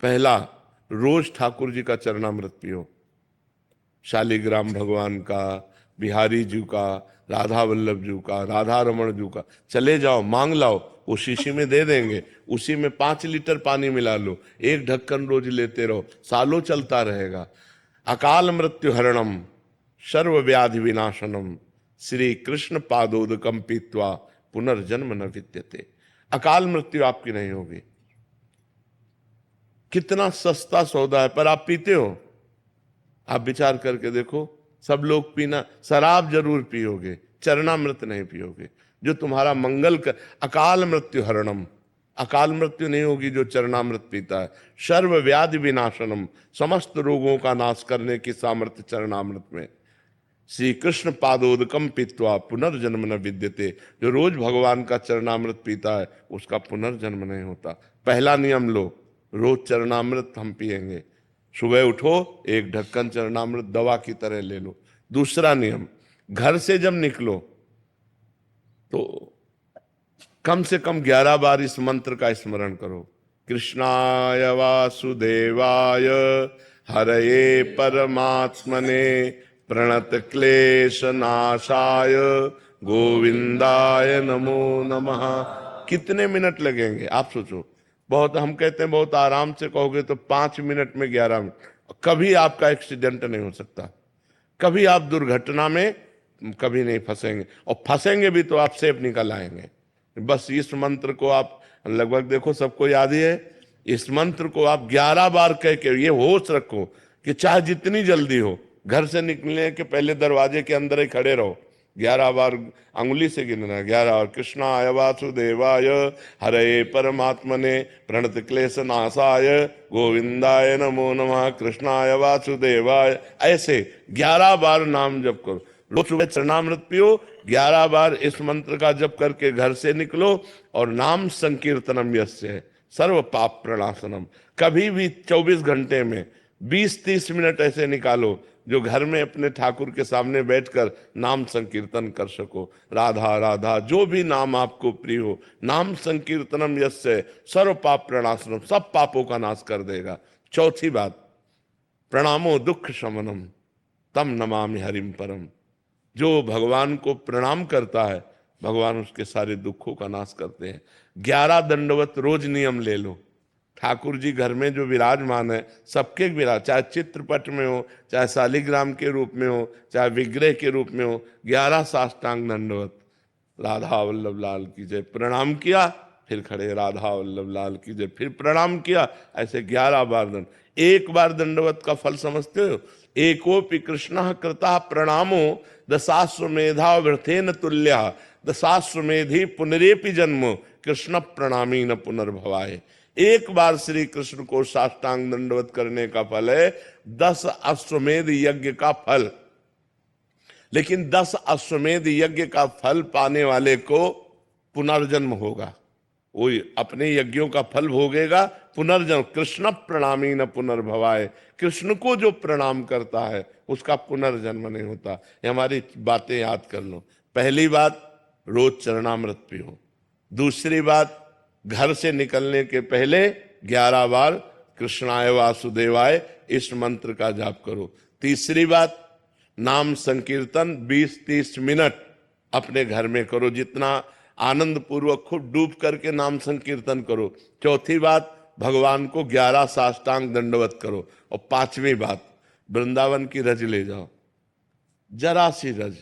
पहला, रोज ठाकुर जी का चरणामृत पियो, शालिग्राम भगवान का, बिहारी जी का, राधा वल्लभ जी का, राधा रमण जी का, चले जाओ मांग लाओ, वो शीशी में दे देंगे, उसी में 5 लीटर पानी मिला लो, एक ढक्कन रोज लेते रहो, सालों चलता रहेगा। अकाल मृत्यु हरणम सर्व व्याधि विनाशनम श्री कृष्ण पादोदकम पीत्वा पुनर्जन्म न विद्यते। अकाल मृत्यु आपकी नहीं होगी। कितना सस्ता सौदा है, पर आप पीते हो? आप विचार करके देखो, सब लोग पीना, शराब जरूर पियोगे, चरणामृत नहीं पियोगे, जो तुम्हारा मंगल कर। अकाल मृत्यु हरणम, अकाल मृत्यु नहीं होगी जो चरणामृत पीता है। सर्व व्याधि विनाशनम, समस्त रोगों का नाश करने की सामर्थ्य चरणामृत में। श्री कृष्ण पादोदकम पीत्वा पुनर्जन्म न विद्यते, जो रोज भगवान का चरणामृत पीता है उसका पुनर्जन्म नहीं होता। पहला नियम लो, रोज चरणामृत हम पिएंगे, सुबह उठो एक ढक्कन चरणामृत दवा की तरह ले लो। दूसरा नियम, घर से जब निकलो तो कम से कम 11 बार इस मंत्र का स्मरण करो। कृष्णाय वासुदेवाय हरये परमात्मने प्रणत क्लेश नाशाय गोविंदाय नमो नमः। कितने मिनट लगेंगे आप सोचो। बहुत, हम कहते हैं बहुत आराम से कहोगे तो 5 मिनट में 11 मिनट। कभी आपका एक्सीडेंट नहीं हो सकता, कभी आप दुर्घटना में कभी नहीं फंसेंगे, और फंसेंगे भी तो आप सेफ निकल आएंगे। बस इस मंत्र को आप लगभग देखो सबको याद ही है। इस मंत्र को आप 11 बार कह के ये होश रखो कि चाहे जितनी जल्दी हो, घर से निकलने के पहले दरवाजे के अंदर ही खड़े रहो, 11 बार अंगुली से गिनना। 11 बार कृष्णाय वासुदेवाय हरे परमात्मने प्रणत क्लेश नाशाय गोविंदाय नमो नमः कृष्णाय वासुदेवाय, ऐसे 11 बार नाम जप करो। रोज सुबह चरणामृत पियो, 11 बार इस मंत्र का जप करके घर से निकलो, और नाम संकीर्तनम यस्य सर्व पाप प्रणाशनम। कभी भी 24 घंटे में 20-30 मिनट ऐसे निकालो जो घर में अपने ठाकुर के सामने बैठकर नाम संकीर्तन कर सको। राधा राधा, जो भी नाम आपको प्रिय हो, नाम संकीर्तनम यस्य सर्व पाप प्रणाशनम, सब पापों का नाश कर देगा। चौथी बात, प्रणामो दुख शमनम तम नमामि हरिम परम। जो भगवान को प्रणाम करता है भगवान उसके सारे दुखों का नाश करते हैं। 11 दंडवत रोज नियम ले लो। ठाकुर जी घर में जो विराजमान है सबके विराज, चाहे चित्रपट में हो, चाहे शालिग्राम के रूप में हो, चाहे विग्रह के रूप में हो, 11 साष्टांग दंडवत। राधा वल्लभ लाल की जय, प्रणाम किया फिर खड़े, राधा वल्लभ लाल की जय, फिर प्रणाम किया, ऐसे 11 बार दंड। एक बार दंडवत का फल समझते हो? एकोपि कृष्ण कृता प्रणामो दशाश्वमेधा वृथेन तुल्य दशाश्वमेधि पुनरेपि जन्म कृष्ण प्रणामी न पुनर्भवाय। एक बार श्री कृष्ण को साष्टांग दंडवत करने का फल है 10 अश्वमेध यज्ञ का फल। लेकिन 10 अश्वमेध यज्ञ का फल पाने वाले को पुनर्जन्म होगा, वो अपने यज्ञों का फल भोगेगा, पुनर्जन्म। कृष्ण प्रणामी न पुनर्भवाय, कृष्ण को जो प्रणाम करता है उसका पुनर्जन्म नहीं होता। ये हमारी बातें याद कर लो। पहली बात, रोज चरणामृत पियो। दूसरी बात, घर से निकलने के पहले 11 बार कृष्णाय वासुदेवाय इस मंत्र का जाप करो। तीसरी बात, नाम संकीर्तन 20-30 मिनट अपने घर में करो, जितना आनंद पूर्वक खूब डूब करके नाम संकीर्तन करो। चौथी बात, भगवान को 11 साष्टांग दंडवत करो। और पांचवी बात, वृंदावन की रज ले जाओ, जरा सी रज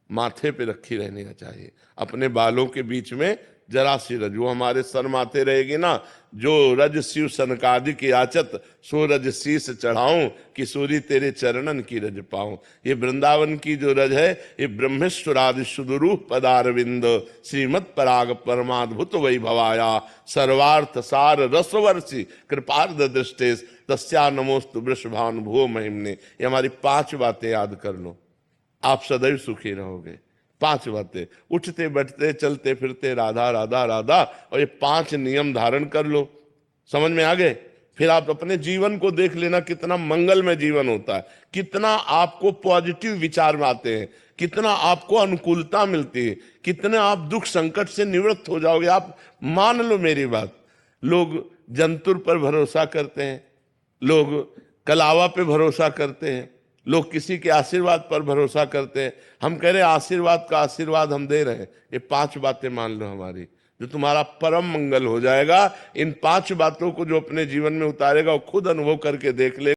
माथे पे रखी रहने का चाहिए, अपने बालों के बीच में जरा सी रज, वो हमारे सर माथे रहेगी ना, जो रज शिव सनकादि की आचत सो रज शीस चढ़ाऊं किशोरी तेरे चरणन की रज पाऊं। ये वृंदावन की जो रज है ये ब्रह्मेश्वरादि सुदुरूप पदारविंद श्रीमद पराग परमाद्भुत वैभवाया सर्वार्थ सार रसवर्षि कृपार्ध दृष्टेश तस्या नमोस्तु वृषभानुभुवो महिमने। ये हमारी 5 बातें याद कर लो, आप सदैव सुखी रहोगे। 5 बातें, उठते बैठते चलते फिरते राधा राधा राधा, और ये 5 नियम धारण कर लो। समझ में आ गए? फिर आप अपने जीवन को देख लेना, कितना मंगलमय जीवन होता है, कितना आपको पॉजिटिव विचार आते हैं, कितना आपको अनुकूलता मिलती है, कितने आप दुख संकट से निवृत्त हो जाओगे। आप मान लो मेरी बात, लोग जंतुर पर भरोसा करते हैं, लोग कलावा पे भरोसा करते हैं, लोग किसी के आशीर्वाद पर भरोसा करते हैं। हम कह रहे हैं आशीर्वाद का आशीर्वाद हम दे रहे हैं, ये 5 बातें मान लो हमारी, जो तुम्हारा परम मंगल हो जाएगा। इन 5 बातों को जो अपने जीवन में उतारेगा वो खुद अनुभव करके देख ले।